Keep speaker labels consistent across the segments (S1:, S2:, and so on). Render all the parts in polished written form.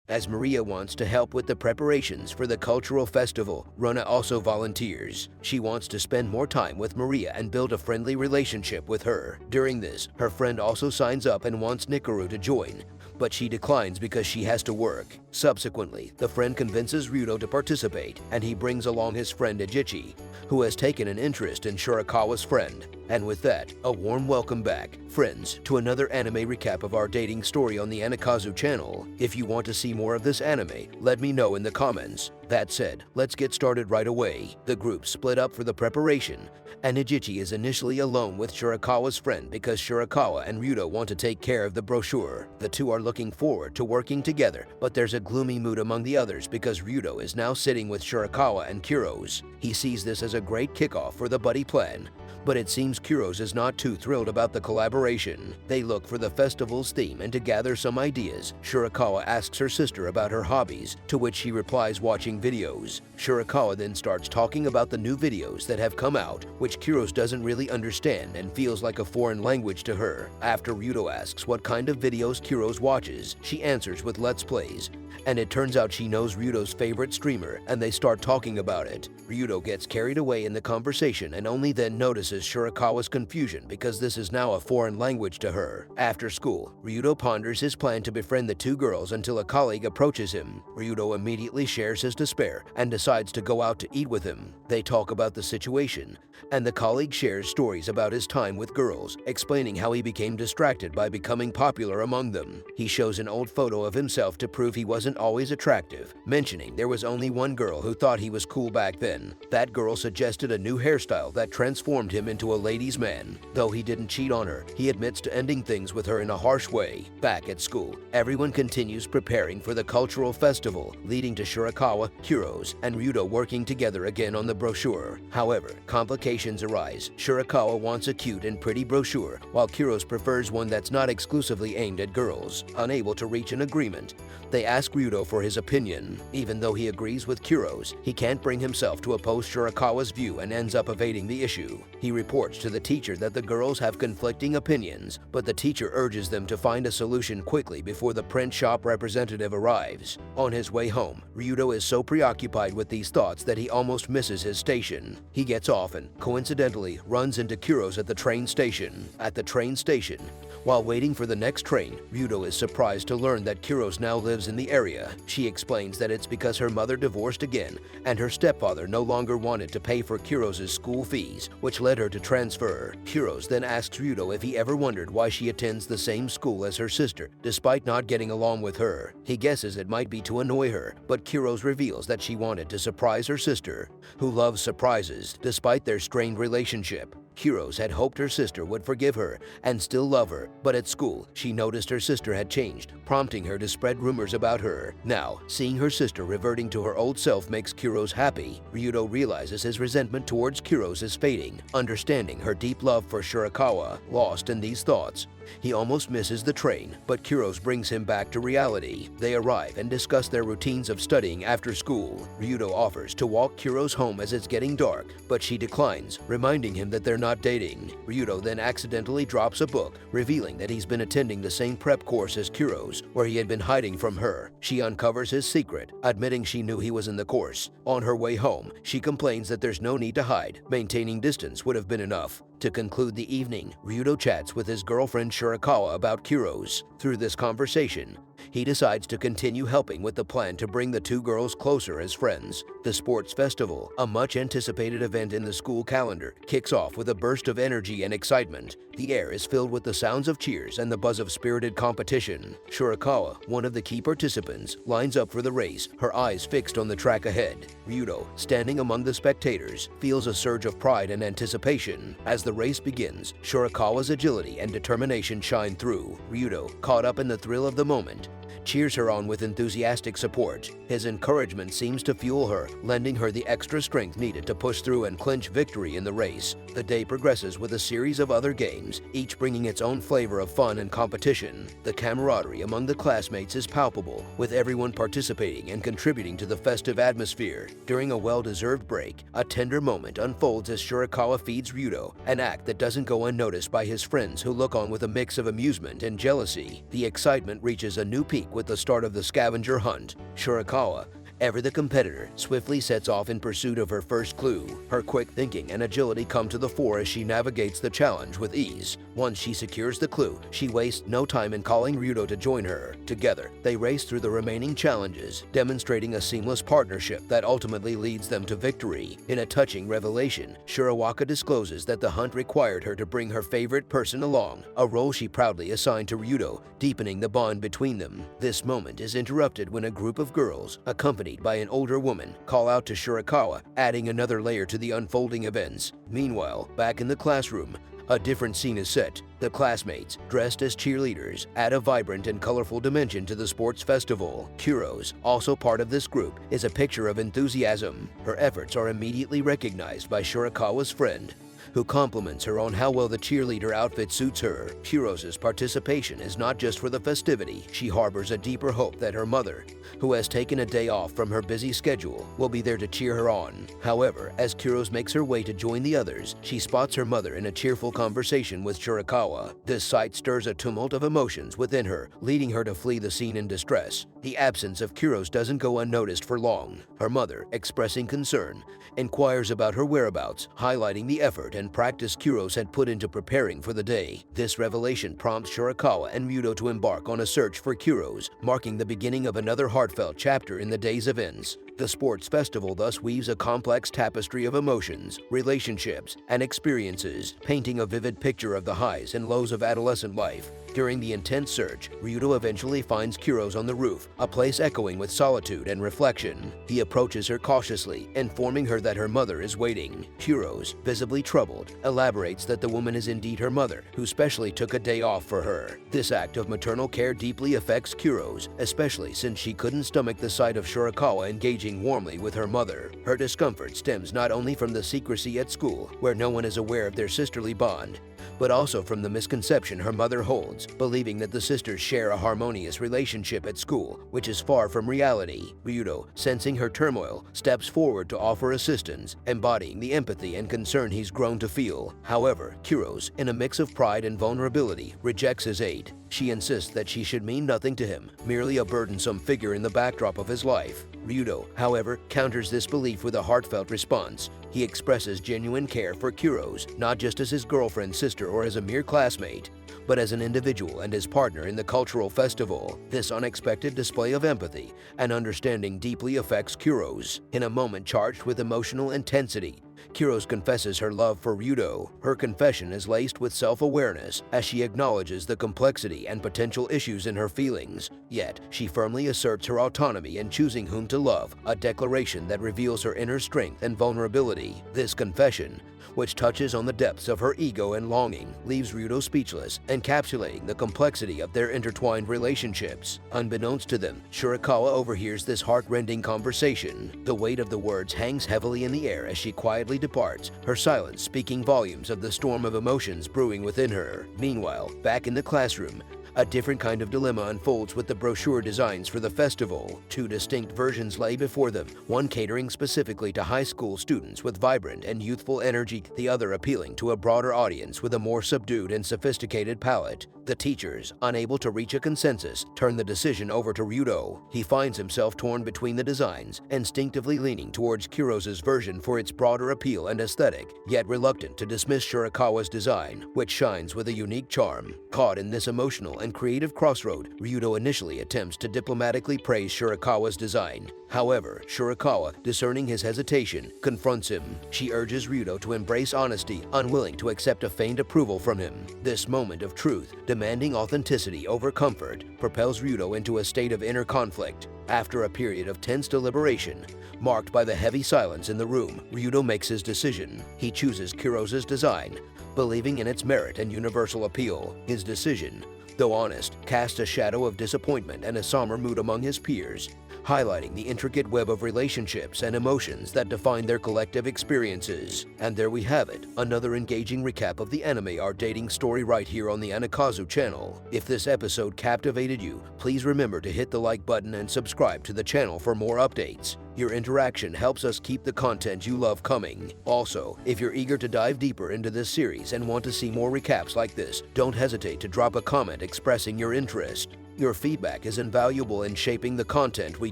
S1: As Maria wants to help with the preparations for the cultural festival, Rona also volunteers. She wants to spend more time with Maria and build a friendly relationship with her. During this, her friend also signs up and wants Nikaru to join, but she declines because she has to work. Subsequently, the friend convinces Ryudo to participate, and he brings along his friend Ejichi, who has taken an interest in Shirakawa's friend. And with that, a warm welcome back, friends, to another anime recap of our dating story on the Anikazu channel. If you want to see more of this anime, let me know in the comments. That said, let's get started right away. The group split up for the preparation, and Ejichi is initially alone with Shirakawa's friend because Shirakawa and Ryudo want to take care of the brochure. The two are looking forward to working together, but there's a gloomy mood among the others because Ryudo is now sitting with Shirakawa and Kuros. He sees this as a great kickoff for the buddy plan, but it seems Kuros is not too thrilled about the collaboration. They look for the festival's theme and to gather some ideas, Shirakawa asks her sister about her hobbies, to which she replies watching videos. Shirakawa then starts talking about the new videos that have come out, which Kuros doesn't really understand and feels like a foreign language to her. After Ryudo asks what kind of videos Kuros watches, she answers with Let's Plays, and it turns out she knows Ryudo's favorite streamer, and they start talking about it. Ryudo gets carried away in the conversation and only then notices Shirakawa's confusion because this is now a foreign language to her. After school, Ryudo ponders his plan to befriend the two girls until a colleague approaches him. Ryudo immediately shares his despair and decides to go out to eat with him. They talk about the situation, and the colleague shares stories about his time with girls, explaining how he became distracted by becoming popular among them. He shows an old photo of himself to prove he wasn't always attractive, mentioning there was only one girl who thought he was cool back then. That girl suggested a new hairstyle that transformed him into a ladies' man. Though he didn't cheat on her, he admits to ending things with her in a harsh way. Back at school, everyone continues preparing for the cultural festival, leading to Shirakawa, Kuros, and Ryudo working together again on the brochure. However, complications arise. Shirakawa wants a cute and pretty brochure, while Kuros prefers one that's not exclusively aimed at girls. Unable to reach an agreement, they ask Ryudo for his opinion. Even though he agrees with Kuros, he can't bring himself to oppose Shirakawa's view and ends up evading the issue. He reports to the teacher that the girls have conflicting opinions, but the teacher urges them to find a solution quickly before the print shop representative arrives. On his way home, Ryudo is so preoccupied with these thoughts that he almost misses his station. He gets off and, coincidentally, runs into Kuros at the train station. At the train station, while waiting for the next train, Ryudo is surprised to learn that Kuros now lives in the area. She explains that it's because her mother divorced again, and her stepfather no longer wanted to pay for Kuros' school fees, which led her to transfer. Kuros then asks Ryudo if he ever wondered why she attends the same school as her sister, despite not getting along with her. He guesses it might be to annoy her, but Kuros reveals that she wanted to surprise her sister, who loves surprises, despite their strained relationship. Kuros had hoped her sister would forgive her and still love her, but at school, she noticed her sister had changed, prompting her to spread rumors about her. Now, seeing her sister reverting to her old self makes Kuros happy. Ryudo realizes his resentment towards Kuros is fading, understanding her deep love for Shirakawa. Lost in these thoughts, he almost misses the train, but Kuros brings him back to reality. They arrive and discuss their routines of studying after school. Ryudo offers to walk Kuros home as it's getting dark, but she declines, reminding him that they're not dating. Ryudo then accidentally drops a book, revealing that he's been attending the same prep course as Kuros, where he had been hiding from her. She uncovers his secret, admitting she knew he was in the course. On her way home, she complains that there's no need to hide. Maintaining distance would have been enough. To conclude the evening, Ryudo chats with his girlfriend Shirakawa about Kuros. Through this conversation, he decides to continue helping with the plan to bring the two girls closer as friends. The sports festival, a much-anticipated event in the school calendar, kicks off with a burst of energy and excitement. The air is filled with the sounds of cheers and the buzz of spirited competition. Shirakawa, one of the key participants, lines up for the race, her eyes fixed on the track ahead. Ryudo, standing among the spectators, feels a surge of pride and anticipation. As the race begins, Shirakawa's agility and determination shine through. Ryudo, caught up in the thrill of the moment, cheers her on with enthusiastic support. His encouragement seems to fuel her, lending her the extra strength needed to push through and clinch victory in the race. The day progresses with a series of other games, each bringing its own flavor of fun and competition. The camaraderie among the classmates is palpable, with everyone participating and contributing to the festive atmosphere. During a well-deserved break, a tender moment unfolds as Shirakawa feeds Ryudo, an act that doesn't go unnoticed by his friends who look on with a mix of amusement and jealousy. The excitement reaches a new peak peak with the start of the scavenger hunt. Shirakawa, ever the competitor, swiftly sets off in pursuit of her first clue. Her quick thinking and agility come to the fore as she navigates the challenge with ease. Once she secures the clue, she wastes no time in calling Ryudo to join her. Together, they race through the remaining challenges, demonstrating a seamless partnership that ultimately leads them to victory. In a touching revelation, Shirawaka discloses that the hunt required her to bring her favorite person along, a role she proudly assigned to Ryudo, deepening the bond between them. This moment is interrupted when a group of girls, accompanied by an older woman, call out to Shirakawa, adding another layer to the unfolding events. Meanwhile, back in the classroom, a different scene is set. The classmates, dressed as cheerleaders, add a vibrant and colorful dimension to the sports festival. Kuro's, also part of this group, is a picture of enthusiasm. Her efforts are immediately recognized by Shirakawa's friend, who compliments her on how well the cheerleader outfit suits her. Kuro's participation is not just for the festivity. She harbors a deeper hope that her mother, who has taken a day off from her busy schedule, will be there to cheer her on. However, as Kuros makes her way to join the others, she spots her mother in a cheerful conversation with Shirakawa. This sight stirs a tumult of emotions within her, leading her to flee the scene in distress. The absence of Kuros doesn't go unnoticed for long. Her mother, expressing concern, inquires about her whereabouts, highlighting the effort and practice Kuros had put into preparing for the day. This revelation prompts Shirakawa and Ryudo to embark on a search for Kuros, marking the beginning of another heartfelt chapter in the day's events. The sports festival thus weaves a complex tapestry of emotions, relationships, and experiences, painting a vivid picture of the highs and lows of adolescent life. During the intense search, Ryudo eventually finds Kuros on the roof, a place echoing with solitude and reflection. He approaches her cautiously, informing her that her mother is waiting. Kuros, visibly troubled, elaborates that the woman is indeed her mother, who specially took a day off for her. This act of maternal care deeply affects Kuros, especially since she couldn't stomach the sight of Shirakawa engaging warmly with her mother. Her discomfort stems not only from the secrecy at school, where no one is aware of their sisterly bond, but also from the misconception her mother holds, believing that the sisters share a harmonious relationship at school, which is far from reality. Ryudo, sensing her turmoil, steps forward to offer assistance, embodying the empathy and concern he's grown to feel. However, Kuros, in a mix of pride and vulnerability, rejects his aid. She insists that she should mean nothing to him, merely a burdensome figure in the backdrop of his life. Ryudo, however, counters this belief with a heartfelt response. He expresses genuine care for Kuros, not just as his girlfriend, sister, or as a mere classmate, but as an individual and his partner in the cultural festival. This unexpected display of empathy and understanding deeply affects Kuros. In a moment charged with emotional intensity, Kuros confesses her love for Ryudo. Her confession is laced with self-awareness as she acknowledges the complexity and potential issues in her feelings. Yet, she firmly asserts her autonomy in choosing whom to love, a declaration that reveals her inner strength and vulnerability. This confession, which touches on the depths of her ego and longing, leaves Ryudo speechless, encapsulating the complexity of their intertwined relationships. Unbeknownst to them, Shirakawa overhears this heart-rending conversation. The weight of the words hangs heavily in the air as she quietly departs, her silence speaking volumes of the storm of emotions brewing within her. Meanwhile, back in the classroom, a different kind of dilemma unfolds with the brochure designs for the festival. Two distinct versions lay before them, one catering specifically to high school students with vibrant and youthful energy, the other appealing to a broader audience with a more subdued and sophisticated palette. The teachers, unable to reach a consensus, turn the decision over to Ryudo. He finds himself torn between the designs, instinctively leaning towards Kuros's version for its broader appeal and aesthetic, yet reluctant to dismiss Shirakawa's design, which shines with a unique charm. Caught in this emotional and creative crossroad, Ryudo initially attempts to diplomatically praise Shirakawa's design. However, Shirakawa, discerning his hesitation, confronts him. She urges Ryudo to embrace honesty, unwilling to accept a feigned approval from him. This moment of truth, demanding authenticity over comfort, propels Ryudo into a state of inner conflict. After a period of tense deliberation, marked by the heavy silence in the room, Ryudo makes his decision. He chooses Kuros's design, believing in its merit and universal appeal. His decision, though honest, casts a shadow of disappointment and a somber mood among his peers, highlighting the intricate web of relationships and emotions that define their collective experiences. And there we have it, another engaging recap of the anime art dating story right here on the Anikazu channel. If this episode captivated you, please remember to hit the like button and subscribe to the channel for more updates. Your interaction helps us keep the content you love coming. Also, if you're eager to dive deeper into this series and want to see more recaps like this, don't hesitate to drop a comment expressing your interest. Your feedback is invaluable in shaping the content we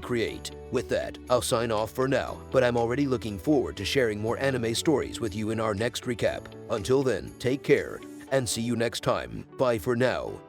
S1: create. With that, I'll sign off for now, but I'm already looking forward to sharing more anime stories with you in our next recap. Until then, take care, and see you next time. Bye for now.